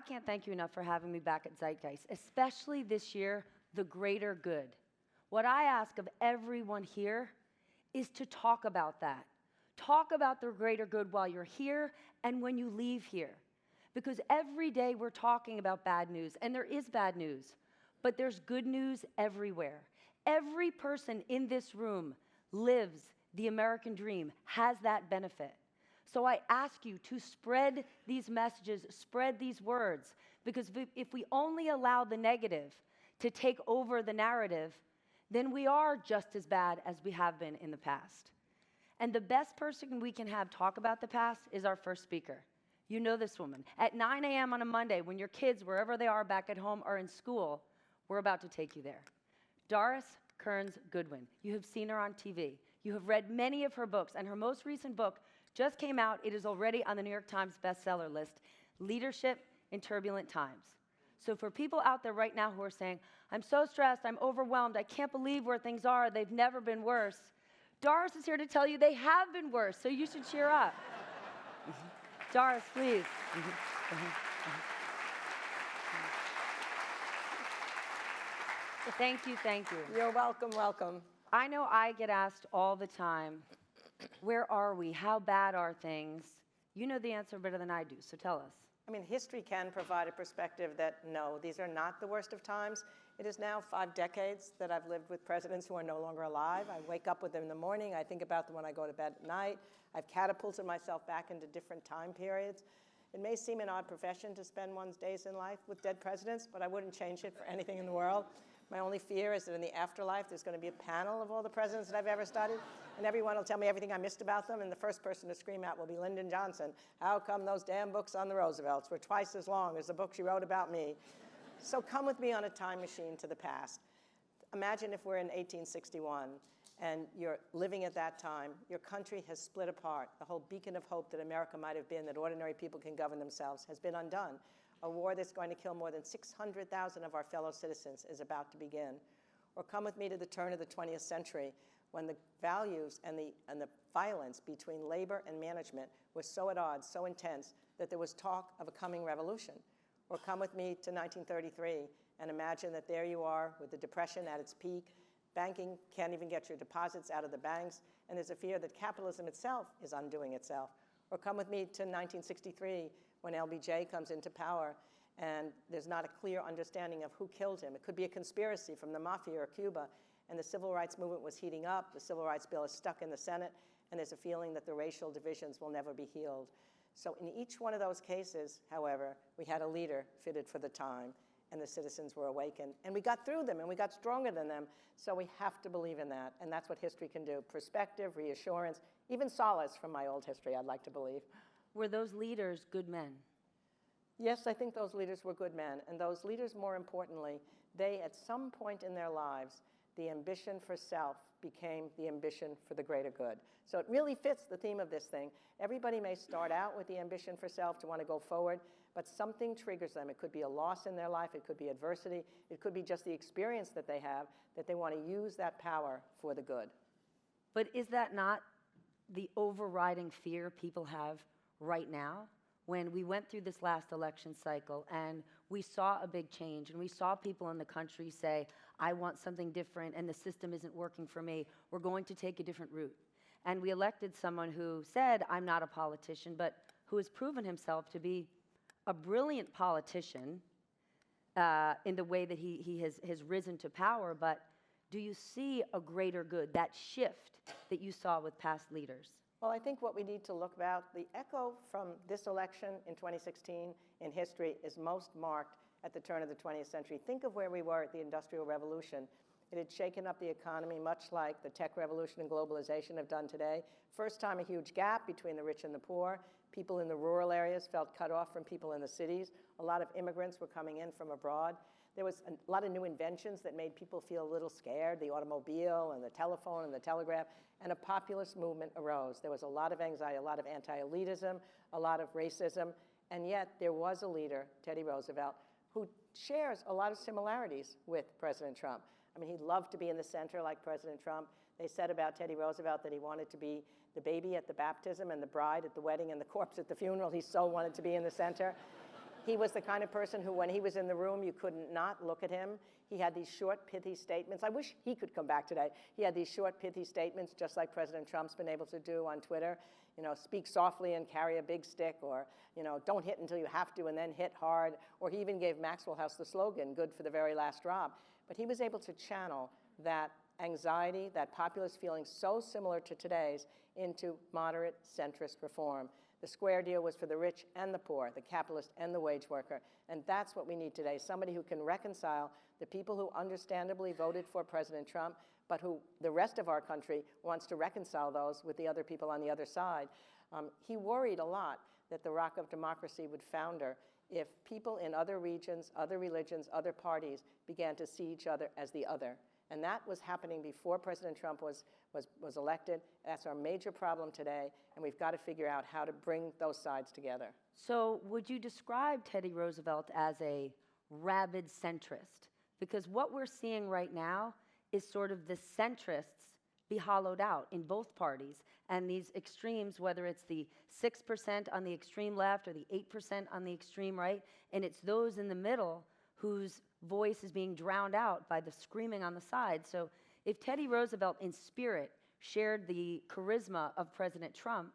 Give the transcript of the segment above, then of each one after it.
can't thank you enough for having me back at Zeitgeist, especially this year, the greater good. What I ask of everyone here is to talk about that. Talk about the greater good while you're here and when you leave here. Because every day we're talking about bad news, and there is bad news, but there's good news everywhere. Every person in this room lives the American dream, has that benefit. So I ask you to spread these messages, spread these words, because if we only allow the negative to take over the narrative, then we are just as bad as we have been in the past. And the best person we can have talk about the past is our first speaker. You know this woman. At 9 a.m. on a Monday, when your kids, wherever they are back at home, are in school, we're about to take you there. Doris Kearns Goodwin. You have seen her on TV. You have read many of her books, and her most recent book just came out. It is already on the New York Times bestseller list, Leadership in Turbulent Times. So for people out there right now who are saying, I'm so stressed, I'm overwhelmed, I can't believe where things are, they've never been worse, Doris is here to tell you they have been worse, so you should cheer up. Doris, please. Thank you, thank you. You're welcome, welcome. I know I get asked all the time, where are we? How bad are things? You know the answer better than I do, so tell us. I mean, history can provide a perspective that, no, these are not the worst of times. It is now 5 decades that I've lived with presidents who are no longer alive. I wake up with them in the morning. I think about them when I go to bed at night. I've catapulted myself back into different time periods. It may seem an odd profession to spend one's days in life with dead presidents, but I wouldn't change it for anything in the world. My only fear is that in the afterlife, there's going to be a panel of all the presidents that I've ever studied, and everyone will tell me everything I missed about them, and the first person to scream out will be Lyndon Johnson. How come those damn books on the Roosevelts were twice as long as the book she wrote about me? So come with me on a time machine to the past. Imagine if we're in 1861, and you're living at that time. Your country has split apart. The whole beacon of hope that America might have been, that ordinary people can govern themselves, has been undone. A war that's going to kill more than 600,000 of our fellow citizens is about to begin. Or come with me to the turn of the 20th century, when the values and the violence between labor and management was so at odds, so intense, that there was talk of a coming revolution. Or come with me to 1933 and imagine that there you are with the Depression at its peak. Banking can't even get your deposits out of the banks, and there's a fear that capitalism itself is undoing itself. Or come with me to 1963, when LBJ comes into power, and there's not a clear understanding of who killed him. It could be a conspiracy from the mafia or Cuba, and the civil rights movement was heating up. The civil rights bill is stuck in the Senate, and there's a feeling that the racial divisions will never be healed. So in each one of those cases, however, we had a leader fitted for the time, and the citizens were awakened. And we got through them, and we got stronger than them. So we have to believe in that, and that's what history can do. Perspective, reassurance, even solace from my old history, I'd like to believe. Were those leaders good men? Yes, I think those leaders were good men. And those leaders, more importantly, they, at some point in their lives, the ambition for self became the ambition for the greater good. So it really fits the theme of this thing. Everybody may start out with the ambition for self to want to go forward, but something triggers them. It could be a loss in their life. It could be adversity. It could be just the experience that they have, that they want to use that power for the good. But is that not the overriding fear people have right now? When we went through this last election cycle and we saw a big change and we saw people in the country say, I want something different and the system isn't working for me, we're going to take a different route. And we elected someone who said, I'm not a politician, but who has proven himself to be a brilliant politician in the way that he has risen to power. But do you see a greater good, that shift that you saw with past leaders? Well, I think what we need to look about, the echo from this election in 2016 in history is most marked at the turn of the 20th century. Think of where we were at the Industrial Revolution. It had shaken up the economy much like the tech revolution and globalization have done today. First time a huge gap between the rich and the poor. People in the rural areas felt cut off from people in the cities. A lot of immigrants were coming in from abroad. There was a lot of new inventions that made people feel a little scared, the automobile and the telephone and the telegraph, and a populist movement arose. There was a lot of anxiety, a lot of anti-elitism, a lot of racism, and yet there was a leader, Teddy Roosevelt, who shares a lot of similarities with President Trump. I mean, he loved to be in the center like President Trump. They said about Teddy Roosevelt that he wanted to be the baby at the baptism and the bride at the wedding and the corpse at the funeral. He so wanted to be in the center. He was the kind of person who, when he was in the room, you couldn't not look at him. He had these short, pithy statements. I wish he could come back today. He had these short, pithy statements, just like President Trump's been able to do on Twitter. You know, speak softly and carry a big stick, or, you know, don't hit until you have to and then hit hard. Or he even gave Maxwell House the slogan, good for the very last drop. But he was able to channel that anxiety, that populist feeling so similar to today's, into moderate centrist reform. The square deal was for the rich and the poor, the capitalist and the wage worker. And that's what we need today, somebody who can reconcile the people who understandably voted for President Trump, but who the rest of our country wants to reconcile those with the other people on the other side. He worried a lot that the rock of democracy would founder if people in other regions, other religions, other parties began to see each other as the other. And that was happening before President Trump was elected. That's our major problem today, and we've got to figure out how to bring those sides together. So would you describe Teddy Roosevelt as a rabid centrist? Because what we're seeing right now is sort of the centrists be hollowed out in both parties, and these extremes, whether it's the 6% on the extreme left or the 8% on the extreme right, and it's those in the middle whose voice is being drowned out by the screaming on the side. So if Teddy Roosevelt in spirit shared the charisma of President Trump,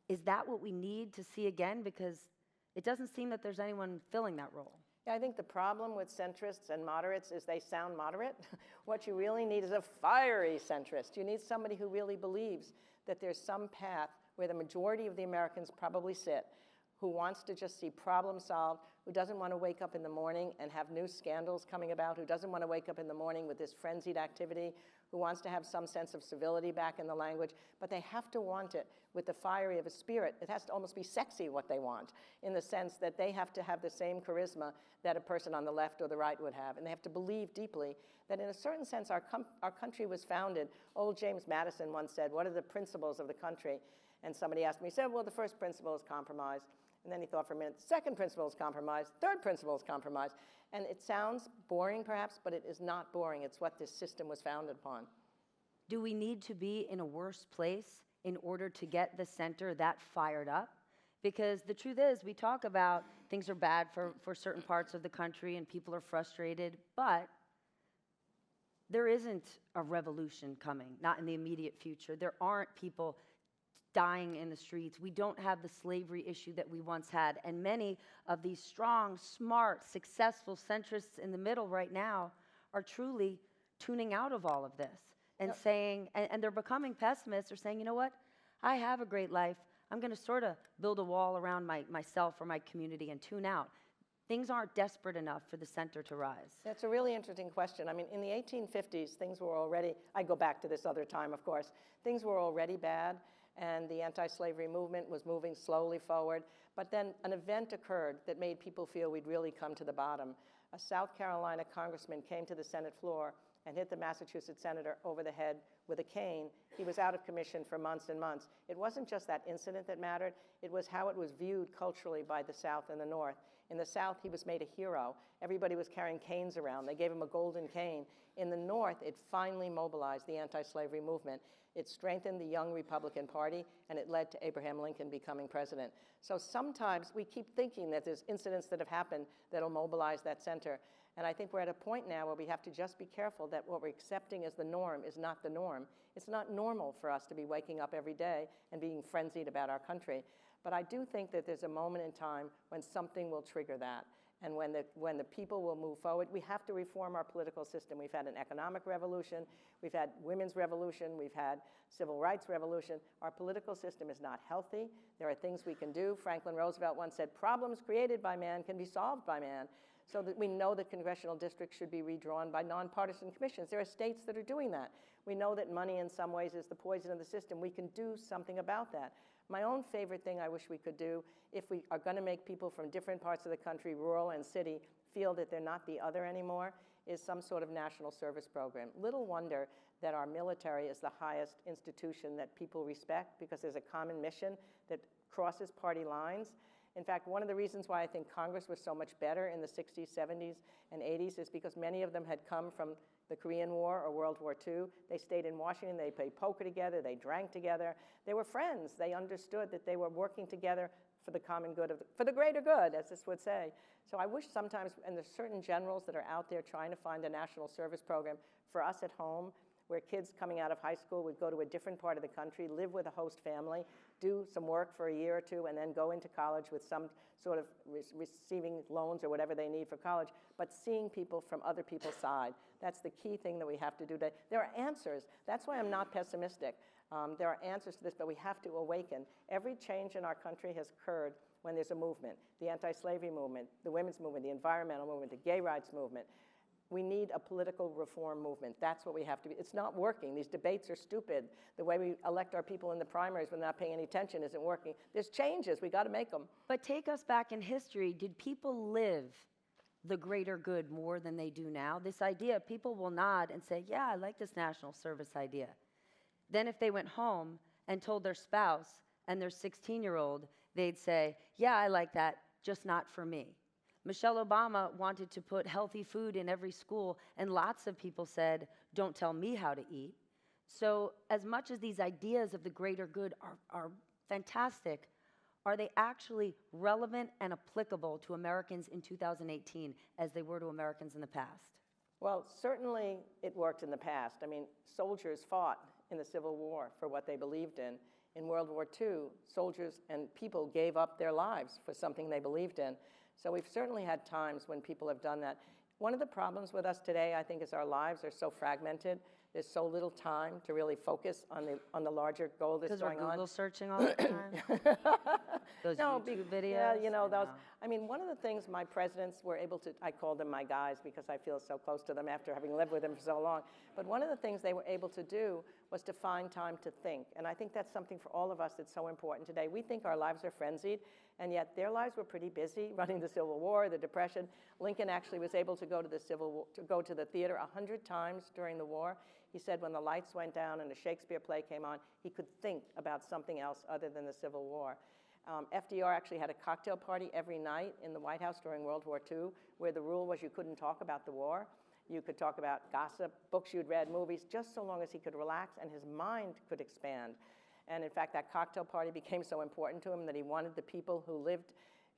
is that what we need to see again? Because it doesn't seem that there's anyone filling that role. Yeah, I think the problem with centrists and moderates is they sound moderate. What you really need is a fiery centrist. You need somebody who really believes that there's some path where the majority of the Americans probably sit, who wants to just see problems solved, who doesn't want to wake up in the morning and have new scandals coming about, who doesn't want to wake up in the morning with this frenzied activity, who wants to have some sense of civility back in the language, but they have to want it with the fiery of a spirit. It has to almost be sexy what they want, in the sense that they have to have the same charisma that a person on the left or the right would have, and they have to believe deeply that in a certain sense our country was founded. Old James Madison once said, what are the principles of the country? And somebody asked me, he said, well, the first principle is compromise. And then he thought for a minute, second principle is compromise, third principle is compromise. And it sounds boring perhaps, but it is not boring. It's what this system was founded upon. Do we need to be in a worse place in order to get the center that fired up? Because the truth is, we talk about things are bad for certain parts of the country and people are frustrated, but there isn't a revolution coming, not in the immediate future. There aren't people dying in the streets. We don't have the slavery issue that we once had. And many of these strong, smart, successful centrists in the middle right now are truly tuning out of all of this and saying, and they're becoming pessimists. They're saying, you know what? I have a great life. I'm going to sort of build a wall around myself or my community and tune out. Things aren't desperate enough for the center to rise. That's a really interesting question. I mean, in the 1850s, things were already, I go back to this other time, of course, things were already bad, and the anti-slavery movement was moving slowly forward. But then an event occurred that made people feel we'd really come to the bottom. A South Carolina congressman came to the Senate floor and hit the Massachusetts senator over the head with a cane. He was out of commission for months and months. It wasn't just that incident that mattered, it was how it was viewed culturally by the South and the North. In the South, he was made a hero. Everybody was carrying canes around. They gave him a golden cane. In the North, it finally mobilized the anti-slavery movement. It strengthened the young Republican Party, and it led to Abraham Lincoln becoming president. So sometimes we keep thinking that there's incidents that have happened that'll mobilize that center. And I think we're at a point now where we have to just be careful that what we're accepting as the norm is not the norm. It's not normal for us to be waking up every day and being frenzied about our country. But I do think that there's a moment in time when something will trigger that. And when the people will move forward, we have to reform our political system. We've had an economic revolution, we've had women's revolution, we've had civil rights revolution. Our political system is not healthy. There are things we can do. Franklin Roosevelt once said, problems created by man can be solved by man. So that we know that congressional districts should be redrawn by nonpartisan commissions. There are states that are doing that. We know that money in some ways is the poison of the system. We can do something about that. My own favorite thing I wish we could do, if we are going to make people from different parts of the country, rural and city, feel that they're not the other anymore, is some sort of national service program. Little wonder that our military is the highest institution that people respect, because there's a common mission that crosses party lines. In fact, one of the reasons why I think Congress was so much better in the 60s, 70s, and 80s is because many of them had come from the Korean War or World War II. They stayed in Washington, they played poker together, they drank together. They were friends. They understood that they were working together for the common good, for the greater good, as this would say. So I wish sometimes, and there's certain generals that are out there trying to find a national service program for us at home, where kids coming out of high school would go to a different part of the country, live with a host family, do some work for a year or two, and then go into college with some sort of receiving loans or whatever they need for college, but seeing people from other people's side. That's the key thing that we have to do today. There are answers. That's why I'm not pessimistic. There are answers to this, but we have to awaken. Every change in our country has occurred when there's a movement. The anti-slavery movement, the women's movement, the environmental movement, the gay rights movement. We need a political reform movement. That's what we have to be. It's not working. These debates are stupid. The way we elect our people in the primaries when they're not paying any attention isn't working. There's changes. We got to make them. But take us back in history. Did people live the greater good more than they do now? This idea, people will nod and say, yeah, I like this national service idea. Then if they went home and told their spouse and their 16-year-old, they'd say, yeah, I like that, just not for me. Michelle Obama wanted to put healthy food in every school, and lots of people said, don't tell me how to eat. So as much as these ideas of the greater good are fantastic, are they actually relevant and applicable to Americans in 2018 as they were to Americans in the past? Well, certainly it worked in the past. I mean, soldiers fought in the Civil War for what they believed in. In World War II, soldiers and people gave up their lives for something they believed in. So we've certainly had times when people have done that. One of the problems with us today, I think, is our lives are so fragmented. There's so little time to really focus on the larger goal that's going on. Because we're Google searching all the time? Those YouTube videos? Yeah, you know, those. I mean, one of the things my presidents were able to, I call them my guys because I feel so close to them after having lived with them for so long. But one of the things they were able to do was to find time to think. And I think that's something for all of us that's so important today. We think our lives are frenzied, and yet their lives were pretty busy running the Civil War, the Depression. Lincoln actually was able to go to the theater 100 times during the war. He said when the lights went down and a Shakespeare play came on, he could think about something else other than the Civil War. FDR actually had a cocktail party every night in the White House during World War II, where the rule was you couldn't talk about the war. You could talk about gossip, books you'd read, movies, just so long as he could relax and his mind could expand. And in fact, that cocktail party became so important to him that he wanted the people who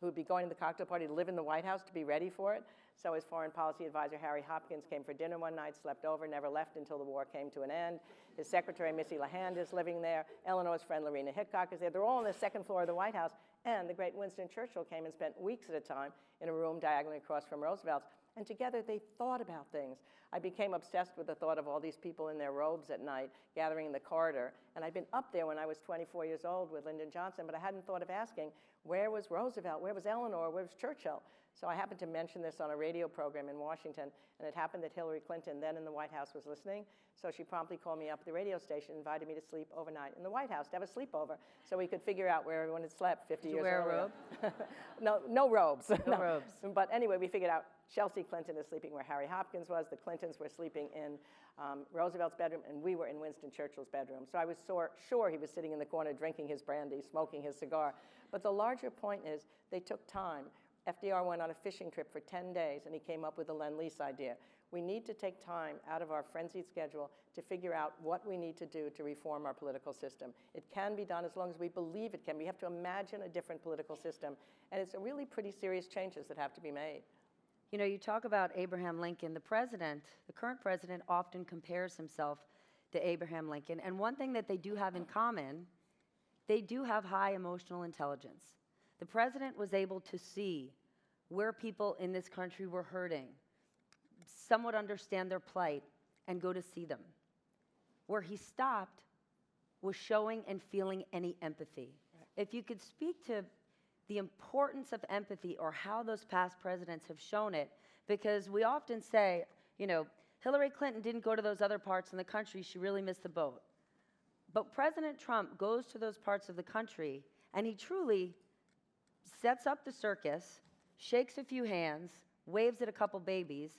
would be going to the cocktail party to live in the White House to be ready for it. So his foreign policy advisor, Harry Hopkins, came for dinner one night, slept over, never left until the war came to an end. His secretary, Missy LeHand, is living there. Eleanor's friend, Lorena Hickok, is there. They're all on the second floor of the White House. And the great Winston Churchill came and spent weeks at a time in a room diagonally across from Roosevelt's. And together they thought about things. I became obsessed with the thought of all these people in their robes at night gathering in the corridor. And I'd been up there when I was 24 years old with Lyndon Johnson, but I hadn't thought of asking, where was Roosevelt? Where was Eleanor? Where was Churchill? So I happened to mention this on a radio program in Washington, and it happened that Hillary Clinton, then in the White House, was listening. So she promptly called me up at the radio station, invited me to sleep overnight in the White House, to have a sleepover, so we could figure out where everyone had slept 50 years earlier. Did you wear a robe? No robes. No robes. But anyway, we figured out Chelsea Clinton is sleeping where Harry Hopkins was. The Clintons were sleeping in Roosevelt's bedroom, and we were in Winston Churchill's bedroom. So I was sure he was sitting in the corner drinking his brandy, smoking his cigar. But the larger point is they took time. FDR went on a fishing trip for 10 days, and he came up with the Lend-Lease idea. We need to take time out of our frenzied schedule to figure out what we need to do to reform our political system. It can be done as long as we believe it can. We have to imagine a different political system, and it's a really pretty serious changes that have to be made. You know, you talk about Abraham Lincoln. The current president often compares himself to Abraham Lincoln, and one thing that they do have in common, they do have high emotional intelligence. The president was able to see where people in this country were hurting, somewhat understand their plight, and go to see them. Where he stopped was showing and feeling any empathy. Right. If you could speak to the importance of empathy or how those past presidents have shown it, because we often say, you know, Hillary Clinton didn't go to those other parts in the country, she really missed the boat. But President Trump goes to those parts of the country, and he truly sets up the circus, shakes a few hands, waves at a couple babies,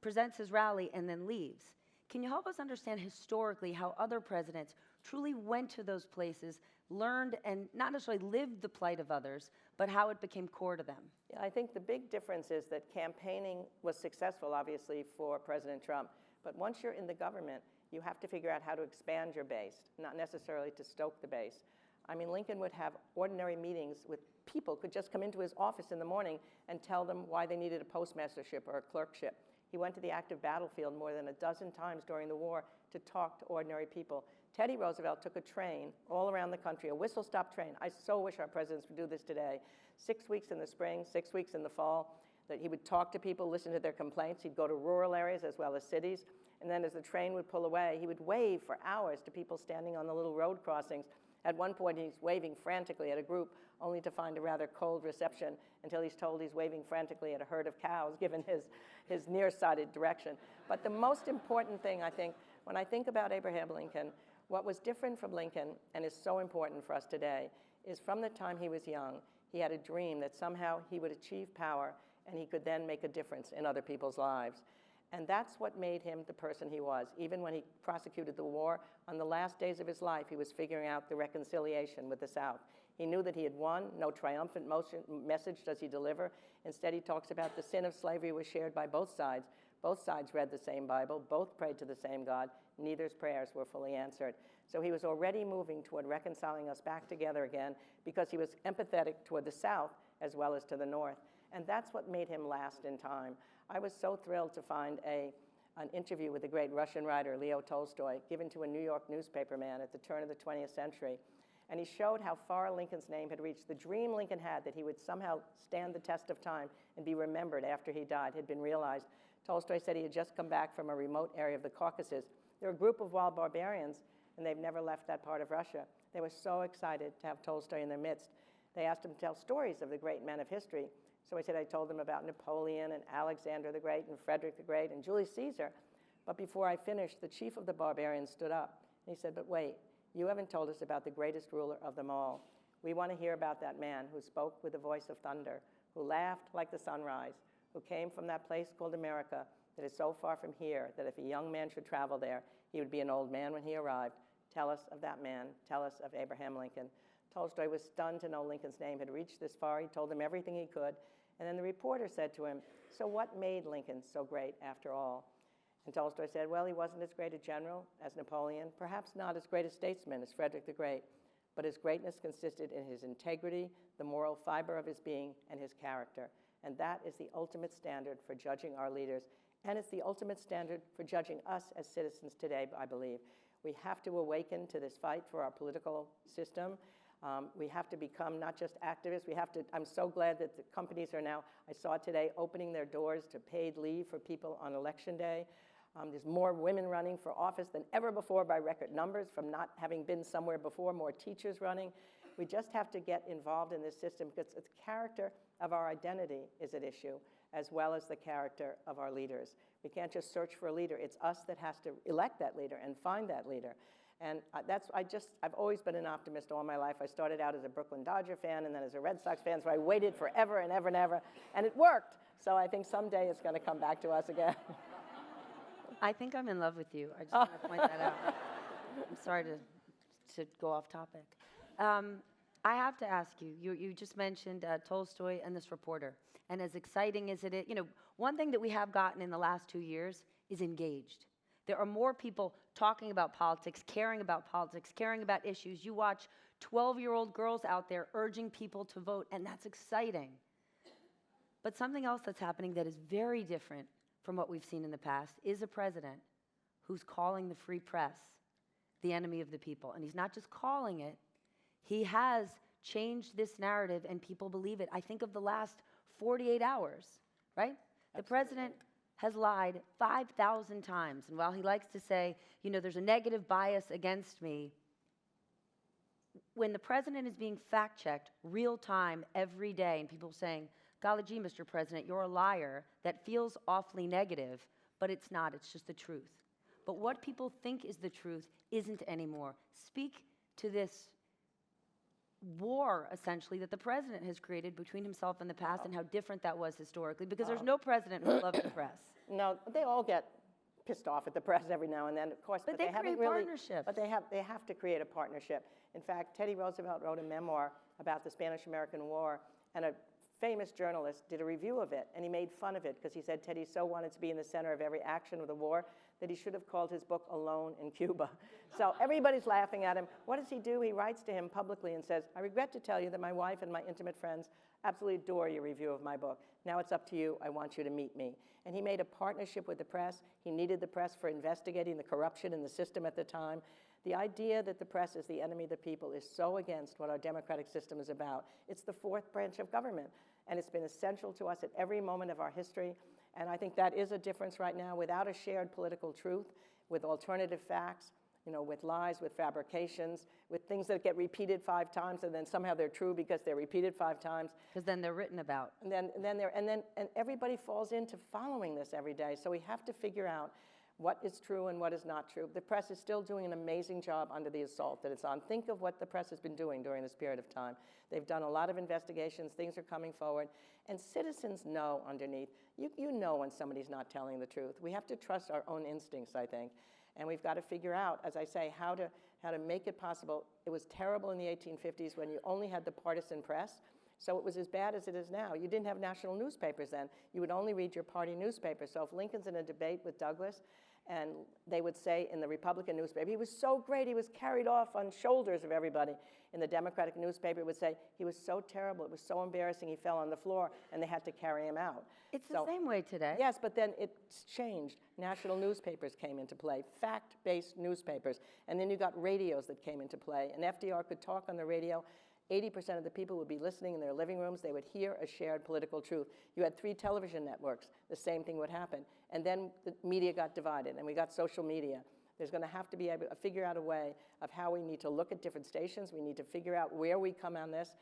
presents his rally, and then leaves. Can you help us understand historically how other presidents truly went to those places, learned and not necessarily lived the plight of others, but how it became core to them? Yeah, I think the big difference is that campaigning was successful, obviously, for President Trump. But once you're in the government, you have to figure out how to expand your base, not necessarily to stoke the base. I mean, Lincoln would have ordinary meetings with people, could just come into his office in the morning and tell them why they needed a postmastership or a clerkship. He went to the active battlefield more than a dozen times during the war to talk to ordinary people. Teddy Roosevelt took a train all around the country, a whistle-stop train. I so wish our presidents would do this today. 6 weeks in the spring, 6 weeks in the fall, that he would talk to people, listen to their complaints. He'd go to rural areas as well as cities. And then as the train would pull away, he would wave for hours to people standing on the little road crossings. At one point, he's waving frantically at a group, only to find a rather cold reception until he's told he's waving frantically at a herd of cows, given his nearsighted direction. But the most important thing, I think, when I think about Abraham Lincoln, what was different from Lincoln and is so important for us today is from the time he was young, he had a dream that somehow he would achieve power and he could then make a difference in other people's lives. And that's what made him the person he was. Even when he prosecuted the war, on the last days of his life, he was figuring out the reconciliation with the South. He knew that he had won. No triumphant message does he deliver. Instead, he talks about the sin of slavery was shared by both sides. Both sides read the same Bible. Both prayed to the same God. Neither's prayers were fully answered. So he was already moving toward reconciling us back together again because he was empathetic toward the South as well as to the North. And that's what made him last in time. I was so thrilled to find an interview with the great Russian writer Leo Tolstoy given to a New York newspaperman at the turn of the 20th century. And he showed how far Lincoln's name had reached. The dream Lincoln had that he would somehow stand the test of time and be remembered after he died had been realized. Tolstoy said he had just come back from a remote area of the Caucasus. They're a group of wild barbarians, and they've never left that part of Russia. They were so excited to have Tolstoy in their midst. They asked him to tell stories of the great men of history. So I said I told them about Napoleon and Alexander the Great and Frederick the Great and Julius Caesar. But before I finished, the chief of the barbarians stood up. And he said, but wait, you haven't told us about the greatest ruler of them all. We want to hear about that man who spoke with the voice of thunder, who laughed like the sunrise, who came from that place called America that is so far from here that if a young man should travel there, he would be an old man when he arrived. Tell us of that man. Tell us of Abraham Lincoln. Tolstoy was stunned to know Lincoln's name had reached this far. He told them everything he could. And then the reporter said to him, so what made Lincoln so great after all? And Tolstoy said, well, he wasn't as great a general as Napoleon, perhaps not as great a statesman as Frederick the Great, but his greatness consisted in his integrity, the moral fiber of his being, and his character. And that is the ultimate standard for judging our leaders. And it's the ultimate standard for judging us as citizens today, I believe. We have to awaken to this fight for our political system. We have to become not just activists. I'm so glad that the companies are now, I saw today, opening their doors to paid leave for people on election day. There's more women running for office than ever before by record numbers from not having been somewhere before, more teachers running. We just have to get involved in this system because the character of our identity is at issue, as well as the character of our leaders. We can't just search for a leader. It's us that has to elect that leader and find that leader. And I've always been an optimist all my life. I started out as a Brooklyn Dodger fan and then as a Red Sox fan, so I waited forever and ever and ever, and it worked. So I think someday it's going to come back to us again. I think I'm in love with you. I just want to point that out. I'm sorry to go off topic. I have to ask you, you just mentioned Tolstoy and this reporter. And as exciting as it is, one thing that we have gotten in the last 2 years is engaged. There are more people talking about politics, caring about issues. You watch 12-year-old girls out there urging people to vote, and that's exciting. But something else that's happening that is very different from what we've seen in the past is a president who's calling the free press the enemy of the people. And he's not just calling it, he has changed this narrative and people believe it. I think of the last 48 hours, right? Absolutely. The president has lied 5,000 times. And while he likes to say, there's a negative bias against me, when the president is being fact-checked real time every day and people saying, golly gee, Mr. President, you're a liar, that feels awfully negative, but it's not, it's just the truth. But what people think is the truth isn't anymore. Speak to this war, essentially, that the president has created between himself and the past and how different that was historically, because there's no president who loves the press. No, they all get pissed off at the press every now and then, of course, but they haven't create really. Partnerships. But they have to create a partnership. In fact, Teddy Roosevelt wrote a memoir about the Spanish-American War, and a famous journalist did a review of it, and he made fun of it because he said Teddy so wanted to be in the center of every action of the war that he should have called his book Alone in Cuba. So everybody's laughing at him. What does he do? He writes to him publicly and says, I regret to tell you that my wife and my intimate friends absolutely adore your review of my book. Now it's up to you. I want you to meet me. And he made a partnership with the press. He needed the press for investigating the corruption in the system at the time. The idea that the press is the enemy of the people is so against what our democratic system is about. It's the fourth branch of government, and it's been essential to us at every moment of our history. And I think that is a difference right now. Without a shared political truth, with alternative facts, with lies, with fabrications, with things that get repeated 5 times, and then somehow they're true because they're repeated 5 times. Because then they're written about. And everybody falls into following this every day. So we have to figure out what is true and what is not true. The press is still doing an amazing job under the assault that it's on. Think of what the press has been doing during this period of time. They've done a lot of investigations, things are coming forward, and citizens know underneath. You know when somebody's not telling the truth. We have to trust our own instincts, I think, and we've got to figure out, as I say, how to make it possible. It was terrible in the 1850s when you only had the partisan press, so it was as bad as it is now. You didn't have national newspapers then. You would only read your party newspaper. So if Lincoln's in a debate with Douglas, and they would say in the Republican newspaper, he was so great, he was carried off on shoulders of everybody. In the Democratic newspaper, it would say, he was so terrible, it was so embarrassing, he fell on the floor, and they had to carry him out. It's the same way today. Yes, but then it's changed. National newspapers came into play, fact-based newspapers, and then you got radios that came into play, and FDR could talk on the radio. 80% of the people would be listening in their living rooms. They would hear a shared political truth. You had 3 television networks. The same thing would happen. And then the media got divided, and we got social media. There's going to have to be able to figure out a way of how we need to look at different stations. We need to figure out where we come on this.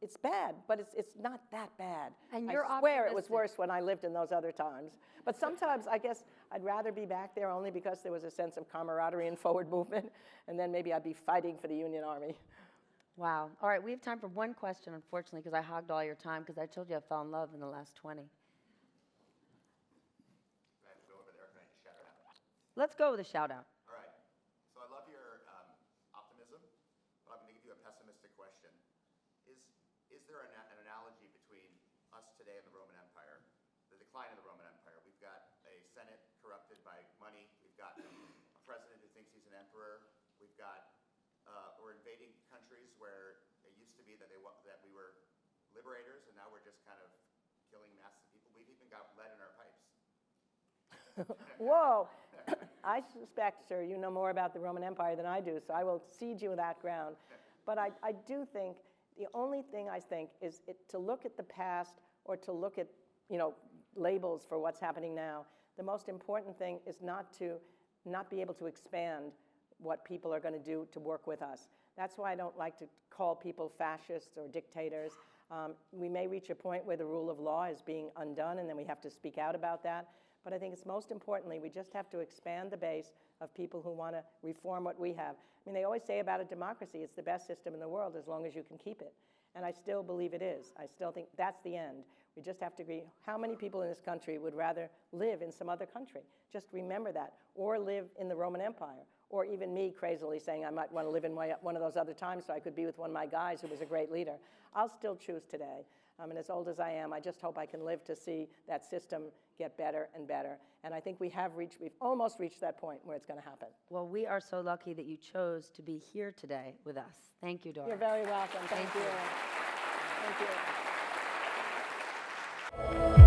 It's bad, but it's not that bad. And you're I swear optimistic. it was worse when I lived in those other times. But sometimes I guess I'd rather be back there only because there was a sense of camaraderie and forward movement, and then maybe I'd be fighting for the Union Army. Wow. All right, we have time for one question, unfortunately, because I hogged all your time, because I told you I fell in love in the last 20. Let's go with a shout-out. All right. So I love your optimism, but I'm going to give you a pessimistic question. Is there an analogy between us today and the Roman Empire, the decline of the Roman Empire? We've got a Senate corrupted by money. We've got a president who thinks he's an emperor. We've got we're invading countries where it used to be that we were liberators, and now we're just kind of killing masses of people. We've even got lead in our pipes. Whoa. I suspect, sir, you know more about the Roman Empire than I do, so I will cede you that ground. But I do think the only thing I think is to look at the past or to look at labels for what's happening now. The most important thing is not be able to expand what people are going to do to work with us. That's why I don't like to call people fascists or dictators. We may reach a point where the rule of law is being undone, and then we have to speak out about that. But I think it's most importantly, we just have to expand the base of people who want to reform what we have. I mean, they always say about a democracy, it's the best system in the world as long as you can keep it. And I still believe it is. I still think that's the end. We just have to agree, how many people in this country would rather live in some other country? Just remember that. Or live in the Roman Empire. Or even me crazily saying I might want to live in one of those other times so I could be with one of my guys who was a great leader. I'll still choose today. And as old as I am, I just hope I can live to see that system get better and better. And I think we've almost reached that point where it's going to happen. Well, we are so lucky that you chose to be here today with us. Thank you, Doris. You're very welcome. Thank you. Thank you.